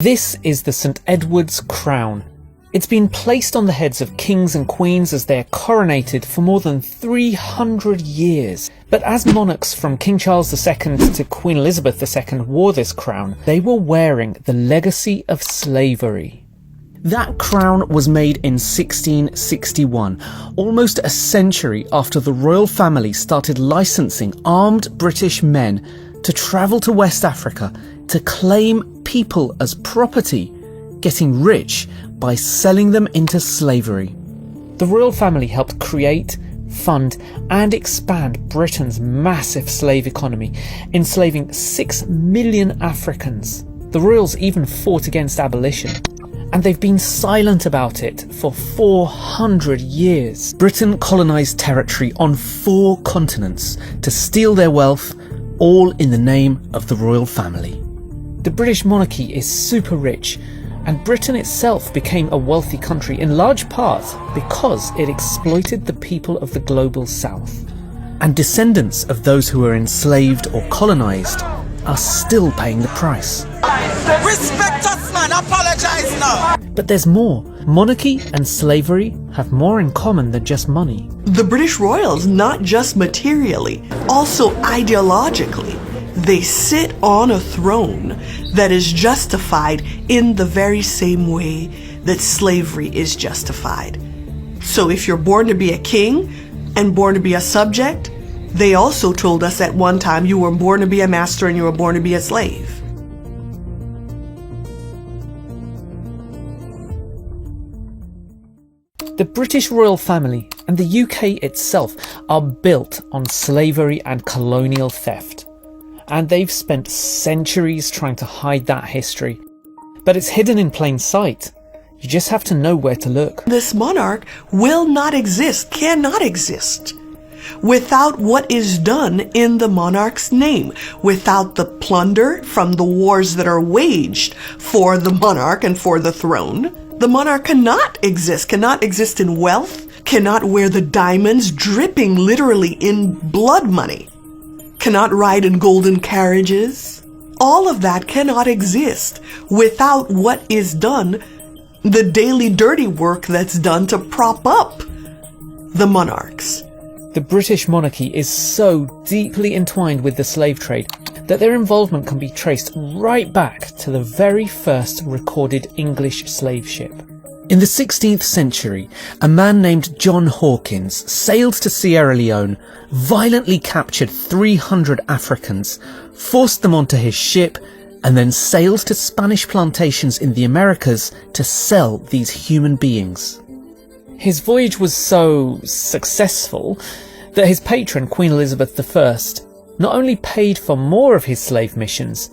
This is the St. Edward's crown. It's been placed on the heads of kings and queens as they are coronated for more than 300 years. But as monarchs from King Charles II to Queen Elizabeth II wore this crown, they were wearing the legacy of slavery. That crown was made in 1661, almost a century after the royal family started licensing armed British men to travel to West Africa to claim people as property, getting rich by selling them into slavery. The royal family helped create, fund and expand Britain's massive slave economy, enslaving 6 million Africans. The royals even fought against abolition, and they've been silent about it for 400 years. Britain colonised territory on 4 continents to steal their wealth, all in the name of the royal family. The British monarchy is super rich, and Britain itself became a wealthy country in large part because it exploited the people of the global south. And descendants of those who were enslaved or colonised are still paying the price. Respect us, man. Apologize now. But there's more. Monarchy and slavery have more in common than just money. The British royals, not just materially, also ideologically, they sit on a throne that is justified in the very same way that slavery is justified. So if you're born to be a king and born to be a subject, they also told us at one time you were born to be a master and you were born to be a slave. The British royal family and the UK itself are built on slavery and colonial theft. And they've spent centuries trying to hide that history. But it's hidden in plain sight. You just have to know where to look. This monarch will not exist, cannot exist, without what is done in the monarch's name, without the plunder from the wars that are waged for the monarch and for the throne. The monarch cannot exist in wealth, cannot wear the diamonds dripping literally in blood money, cannot ride in golden carriages. All of that cannot exist without what is done, the daily dirty work that's done to prop up the monarchs. The British monarchy is so deeply entwined with the slave trade that their involvement can be traced right back to the very first recorded English slave ship. In the 16th century, a man named John Hawkins sailed to Sierra Leone, violently captured 300 Africans, forced them onto his ship, and then sailed to Spanish plantations in the Americas to sell these human beings. His voyage was so successful that his patron, Queen Elizabeth I, not only paid for more of his slave missions,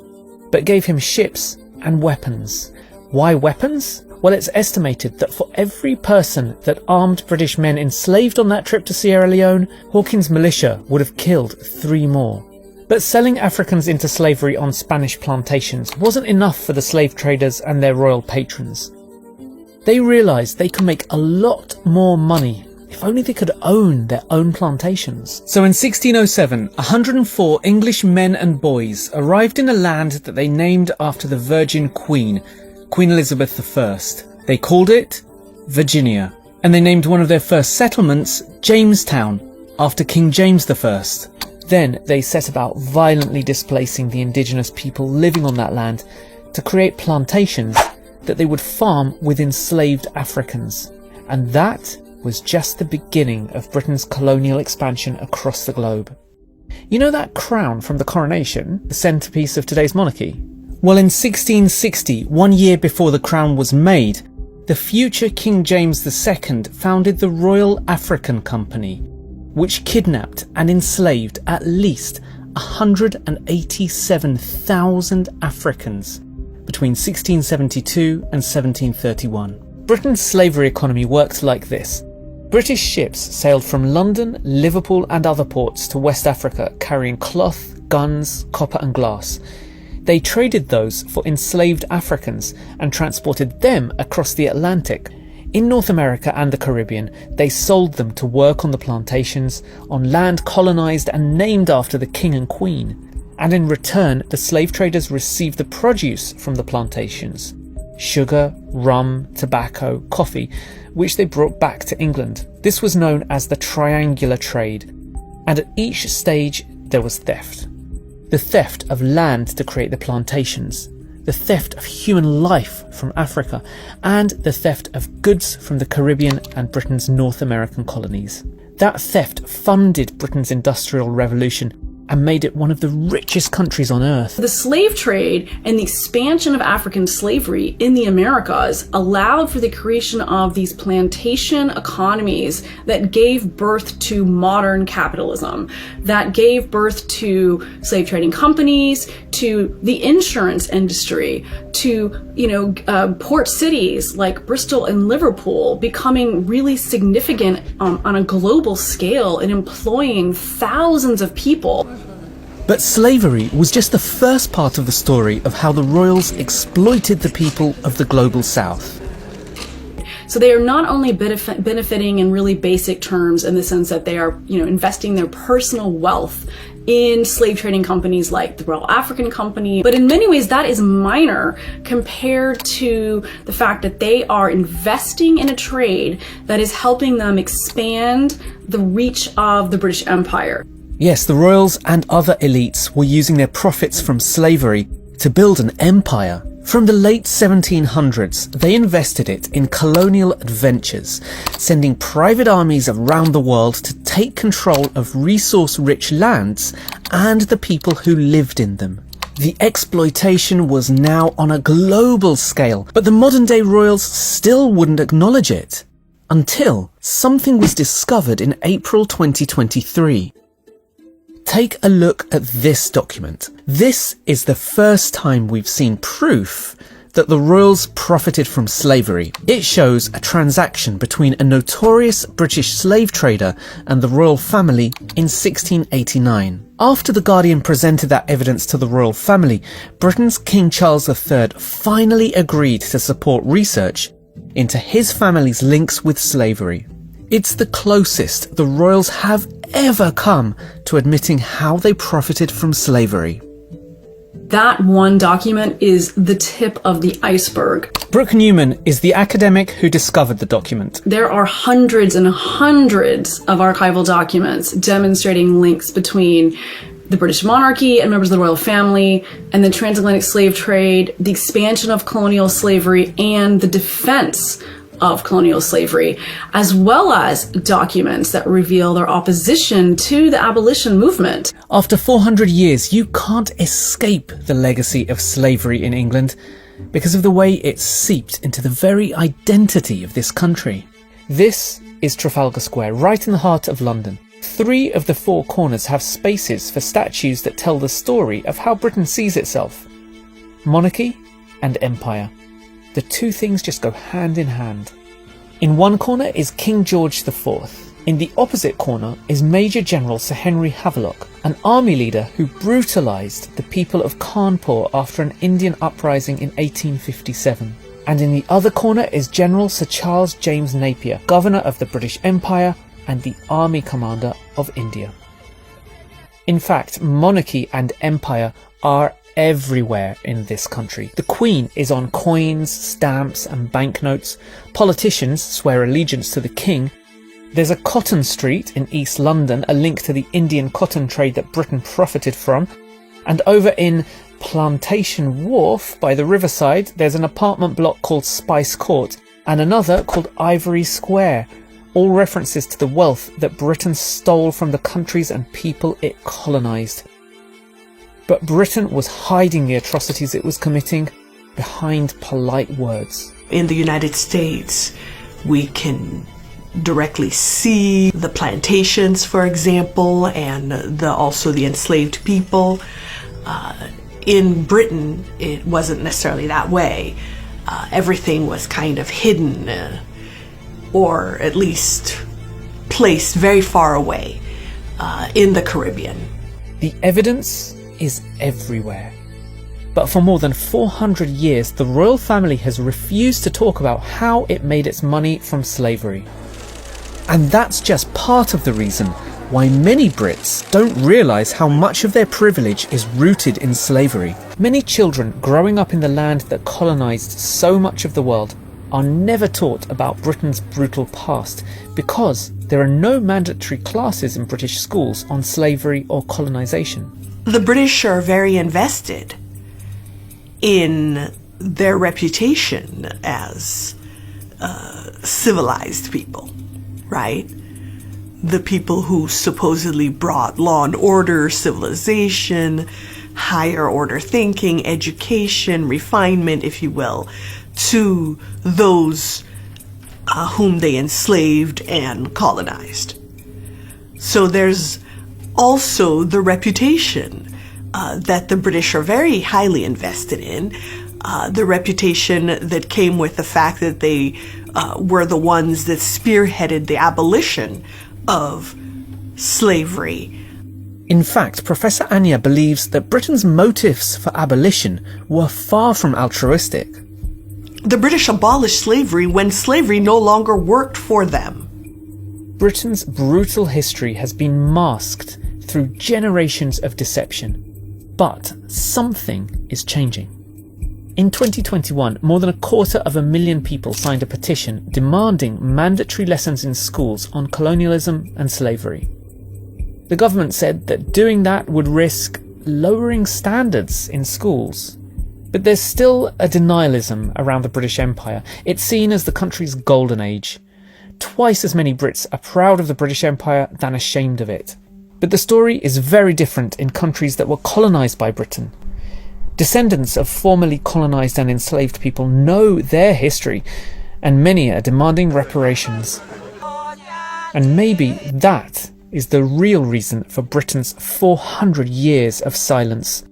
but gave him ships and weapons. Why weapons? Well, it's estimated that for every person that armed British men enslaved on that trip to Sierra Leone, Hawkins' militia would have killed 3 more. But selling Africans into slavery on Spanish plantations wasn't enough for the slave traders and their royal patrons. They realised they could make a lot more money if only they could own their own plantations. So in 1607, 104 English men and boys arrived in a land that they named after the Virgin Queen, Queen Elizabeth I. They called it Virginia, and they named one of their first settlements Jamestown, after King James I. Then they set about violently displacing the indigenous people living on that land to create plantations that they would farm with enslaved Africans. And that was just the beginning of Britain's colonial expansion across the globe. You know that crown from the coronation, the centrepiece of today's monarchy? Well, in 1660, 1 year before the crown was made, the future King James II founded the Royal African Company, which kidnapped and enslaved at least 187,000 Africans between 1672 and 1731. Britain's slavery economy worked like this. British ships sailed from London, Liverpool and other ports to West Africa carrying cloth, guns, copper and glass. They traded those for enslaved Africans and transported them across the Atlantic. In North America and the Caribbean, they sold them to work on the plantations on land colonised and named after the king and queen. and in return the slave traders received the produce from the plantations: sugar, rum, tobacco, coffee, which they brought back to England. This was known as the triangular trade, and at each stage there was theft. The theft of land to create the plantations, the theft of human life from Africa, and the theft of goods from the Caribbean and Britain's North American colonies. That theft funded Britain's Industrial Revolution and made it one of the richest countries on earth. The slave trade and the expansion of African slavery in the Americas allowed for the creation of these plantation economies that gave birth to modern capitalism, that gave birth to slave trading companies, to the insurance industry, to port cities like Bristol and Liverpool becoming really significant on a global scale and employing thousands of people. But slavery was just the first part of the story of how the royals exploited the people of the global south. So they are not only benefiting in really basic terms in the sense that they are, investing their personal wealth in slave trading companies like the Royal African Company, but in many ways that is minor compared to the fact that they are investing in a trade that is helping them expand the reach of the British Empire. Yes, the royals and other elites were using their profits from slavery to build an empire. From the late 1700s, they invested it in colonial adventures, sending private armies around the world to take control of resource-rich lands and the people who lived in them. The exploitation was now on a global scale, but the modern-day royals still wouldn't acknowledge it. Until something was discovered in April 2023. Take a look at this document. This is the first time we've seen proof that the royals profited from slavery. It shows a transaction between a notorious British slave trader and the royal family in 1689. After the Guardian presented that evidence to the royal family, Britain's King Charles III finally agreed to support research into his family's links with slavery. It's the closest the royals have ever come to admitting how they profited from slavery. That one document is the tip of the iceberg. Brooke Newman is the academic who discovered the document. There are hundreds and hundreds of archival documents demonstrating links between the British monarchy and members of the royal family, and the transatlantic slave trade, the expansion of colonial slavery, and the defense of colonial slavery, as well as documents that reveal their opposition to the abolition movement. After 400 years, you can't escape the legacy of slavery in England because of the way it seeped into the very identity of this country. This is Trafalgar Square, right in the heart of London. 3 of the 4 corners have spaces for statues that tell the story of how Britain sees itself: monarchy and empire. The two things just go hand in hand. In one corner is King George IV. In the opposite corner is Major General Sir Henry Havelock, an army leader who brutalised the people of Cawnpore after an Indian uprising in 1857. And in the other corner is General Sir Charles James Napier, Governor of the British Empire and the Army Commander of India. In fact, monarchy and empire are everywhere in this country. The Queen is on coins, stamps and banknotes. Politicians swear allegiance to the King. There's a Cotton Street in East London, a link to the Indian cotton trade that Britain profited from. And over in Plantation Wharf by the riverside, there's an apartment block called Spice Court and another called Ivory Square, all references to the wealth that Britain stole from the countries and people it colonised. But Britain was hiding the atrocities it was committing behind polite words. In the United States, we can directly see the plantations, for example, and also the enslaved people. In Britain, it wasn't necessarily that way. Everything was kind of hidden, or at least placed very far away in the Caribbean. The evidence is everywhere. But for more than 400 years, the royal family has refused to talk about how it made its money from slavery. And that's just part of the reason why many Brits don't realise how much of their privilege is rooted in slavery. Many children growing up in the land that colonised so much of the world are never taught about Britain's brutal past because there are no mandatory classes in British schools on slavery or colonisation. The British are very invested in their reputation as civilized people, right? The people who supposedly brought law and order, civilization, higher order thinking, education, refinement, if you will, to those whom they enslaved and colonized. So there's also the reputation that the British are very highly invested in, the reputation that came with the fact that they were the ones that spearheaded the abolition of slavery. In fact, Professor Anya believes that Britain's motives for abolition were far from altruistic. The British abolished slavery when slavery no longer worked for them. Britain's brutal history has been masked through generations of deception. But something is changing. In 2021, more than 250,000 people signed a petition demanding mandatory lessons in schools on colonialism and slavery. The government said that doing that would risk lowering standards in schools. But there's still a denialism around the British Empire. It's seen as the country's golden age. Twice as many Brits are proud of the British Empire than ashamed of it. But the story is very different in countries that were colonised by Britain. Descendants of formerly colonised and enslaved people know their history, and many are demanding reparations. And maybe that is the real reason for Britain's 400 years of silence.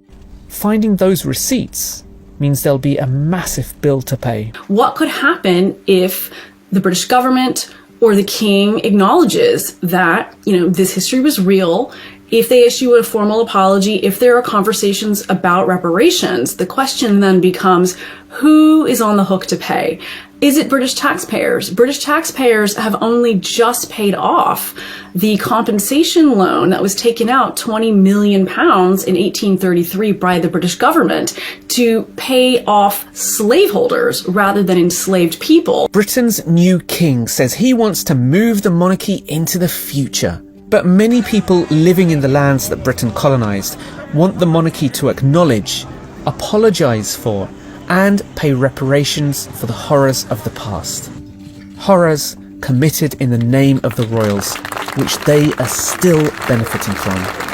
Finding those receipts means there'll be a massive bill to pay. What could happen if the British government or the king acknowledges that, this history was real? If they issue a formal apology, if there are conversations about reparations, the question then becomes, who is on the hook to pay? Is it British taxpayers? British taxpayers have only just paid off the compensation loan that was taken out £20 million in 1833 by the British government to pay off slaveholders rather than enslaved people. Britain's new king says he wants to move the monarchy into the future. But many people living in the lands that Britain colonised want the monarchy to acknowledge, apologise for, and pay reparations for the horrors of the past. Horrors committed in the name of the royals, which they are still benefiting from.